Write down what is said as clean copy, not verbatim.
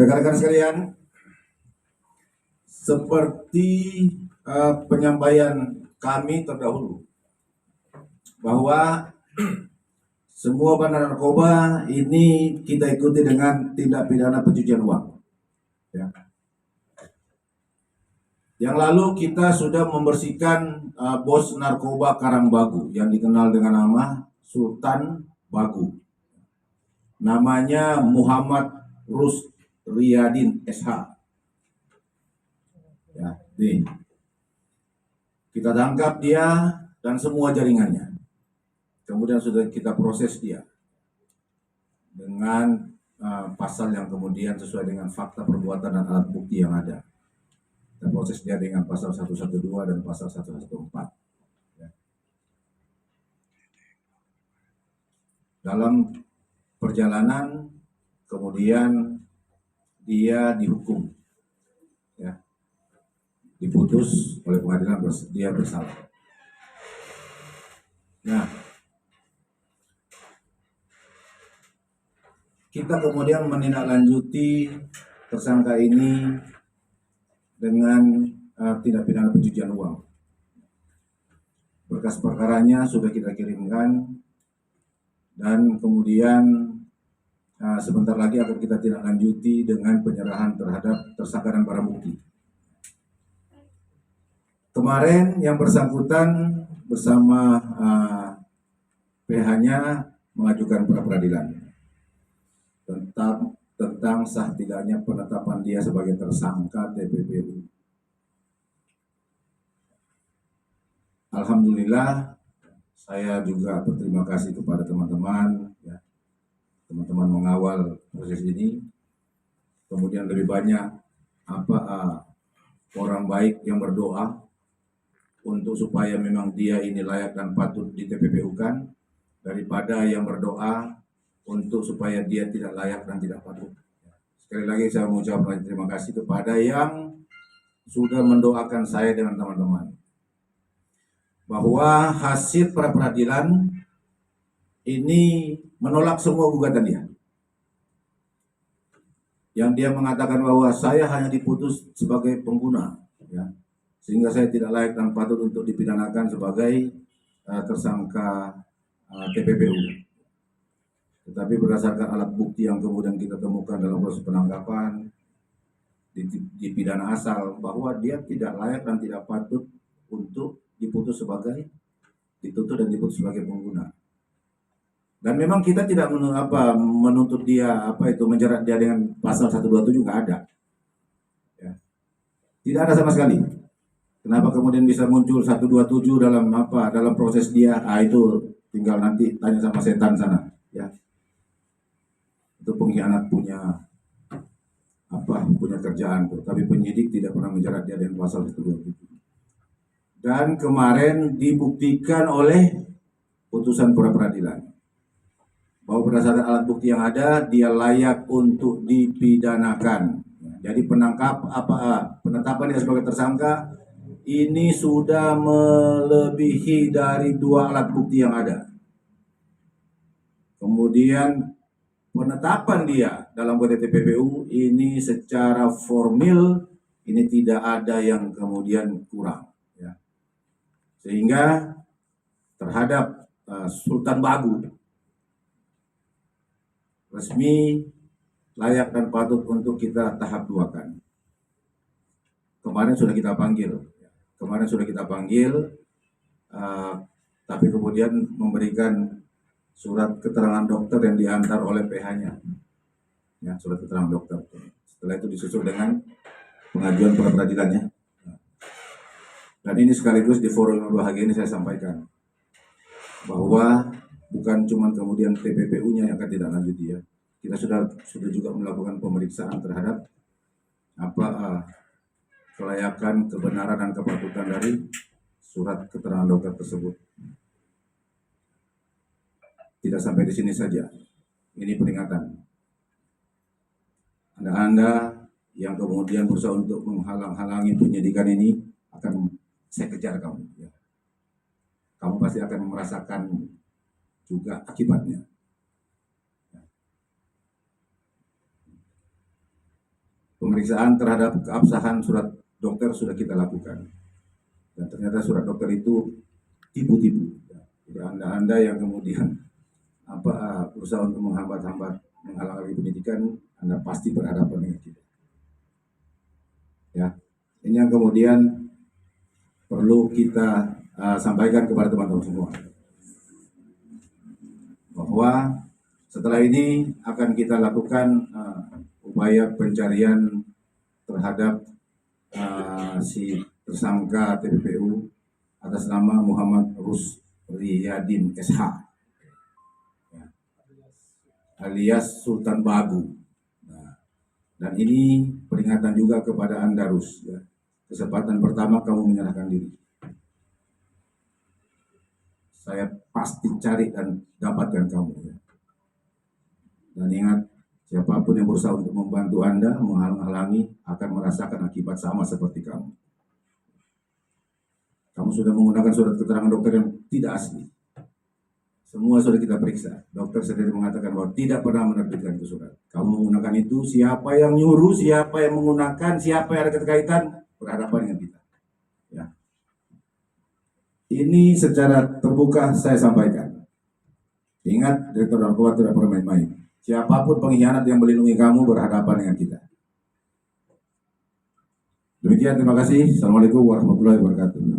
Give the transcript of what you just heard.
Rekan-rekan sekalian, seperti penyampaian kami terdahulu bahwa semua bandar narkoba ini kita ikuti dengan tindak pidana pencucian uang. Ya. Yang lalu kita sudah membersihkan bos narkoba Karangbagu yang dikenal dengan nama Sultan Bagu. Namanya Muhammad Rusriyadin SH. Ya, nih. Kita tangkap dia dan semua jaringannya. Kemudian sudah kita proses dia dengan pasal yang kemudian sesuai dengan fakta perbuatan dan alat bukti yang ada. Kita proses dia dengan pasal 112 dan pasal 114. Ya. Dalam perjalanan kemudian dia dihukum, ya, diputus oleh pengadilan dia bersalah. Nah, kita kemudian menindaklanjuti tersangka ini dengan tindak pidana pencucian uang. Berkas perkaranya sudah kita kirimkan dan kemudian sebentar lagi akan kita tindaklanjuti dengan penyerahan terhadap tersangka dan barang bukti. Kemarin yang bersangkutan bersama PH-nya mengajukan pra peradilan tentang sah tidaknya penetapan dia sebagai tersangka TPPU. Alhamdulillah, saya juga berterima kasih kepada teman-teman, ya, teman-teman mengawal proses ini. Kemudian lebih banyak orang baik yang berdoa untuk supaya memang dia ini layak dan patut di TPPU-kan, daripada yang berdoa untuk supaya dia tidak layak dan tidak patut. Sekali lagi saya mengucapkan terima kasih kepada yang sudah mendoakan saya dengan teman-teman bahwa hasil pra peradilan ini menolak semua gugatan dia. Yang dia mengatakan bahwa saya hanya diputus sebagai pengguna, ya, sehingga saya tidak layak dan patut untuk dipidanakan sebagai tersangka TPPU. Tetapi berdasarkan alat bukti yang kemudian kita temukan dalam proses penangkapan di pidana asal bahwa dia tidak layak dan tidak patut untuk dituntut dan diputus sebagai pengguna. Dan memang kita tidak menuntut dia menjerat dia dengan pasal 127, nggak ada. Ya. Tidak ada sama sekali. Kenapa kemudian bisa muncul 127 dalam proses dia? Itu tinggal nanti tanya sama setan sana, ya. Itu pengkhianat punya kerjaan tuh. Tapi penyidik tidak pernah menjerat dia dengan pasal 127. Dan kemarin dibuktikan oleh putusan pra peradilan bahwa berdasarkan alat bukti yang ada dia layak untuk dipidanakan. Jadi penetapan dia sebagai tersangka ini sudah melebihi dari 2 alat bukti yang ada. Kemudian penetapan dia dalam kode TPPU ini secara formil ini tidak ada yang kemudian kurang, ya. Sehingga terhadap Sultan Bagu resmi layak dan patut untuk kita tahap 2-kan. Kemarin sudah kita panggil, tapi kemudian memberikan surat keterangan dokter yang diantar oleh PH-nya, ya, surat keterangan dokter. Setelah itu disusul dengan pengajuan pra peradilannya. Dan ini sekaligus di forum yang bahagia ini saya sampaikan bahwa bukan cuma kemudian TPPU-nya yang akan tidak lanjut ya. Kita sudah juga melakukan pemeriksaan terhadap kelayakan, kebenaran dan kepatutan dari surat keterangan dokter tersebut. Tidak sampai di sini saja. Ini peringatan. Anda yang kemudian berusaha untuk menghalang-halangi penyidikan ini akan saya kejar kamu. Ya. Kamu pasti akan merasakan juga akibatnya. pemeriksaan terhadap keabsahan surat dokter sudah kita lakukan. Dan ternyata surat dokter itu tipu-tipu. Jadi Anda yang kemudian berusaha untuk menghalangi pendidikan, Anda pasti berhadapan dengan kita. Ya, ini yang kemudian perlu kita sampaikan kepada teman-teman semua, bahwa setelah ini akan kita lakukan upaya pencarian terhadap si tersangka TPPU atas nama Muhammad Rusriyadin SH, ya, alias Sultan Bagu. Nah, dan ini peringatan juga kepada Anda, Rus. Ya. Kesempatan pertama kamu menyerahkan diri. Saya pasti cari dan dapatkan kamu. Ya. Dan ingat, siapapun yang berusaha untuk membantu Anda, menghalang-halangi, akan merasakan akibat sama seperti kamu. Kamu sudah menggunakan surat keterangan dokter yang tidak asli. Semua sudah kita periksa. Dokter sendiri mengatakan bahwa tidak pernah menerbitkan itu surat. Kamu menggunakan itu, siapa yang nyuruh, siapa yang menggunakan, siapa yang ada keterkaitan, berhadapan dengan kita. Ya. Ini secara terbuka saya sampaikan. Ingat, Direktur Narkoba tidak pernah main-main. Siapapun pengkhianat yang melindungi kamu berhadapan dengan kita. Demikian, terima kasih. Assalamualaikum warahmatullahi wabarakatuh.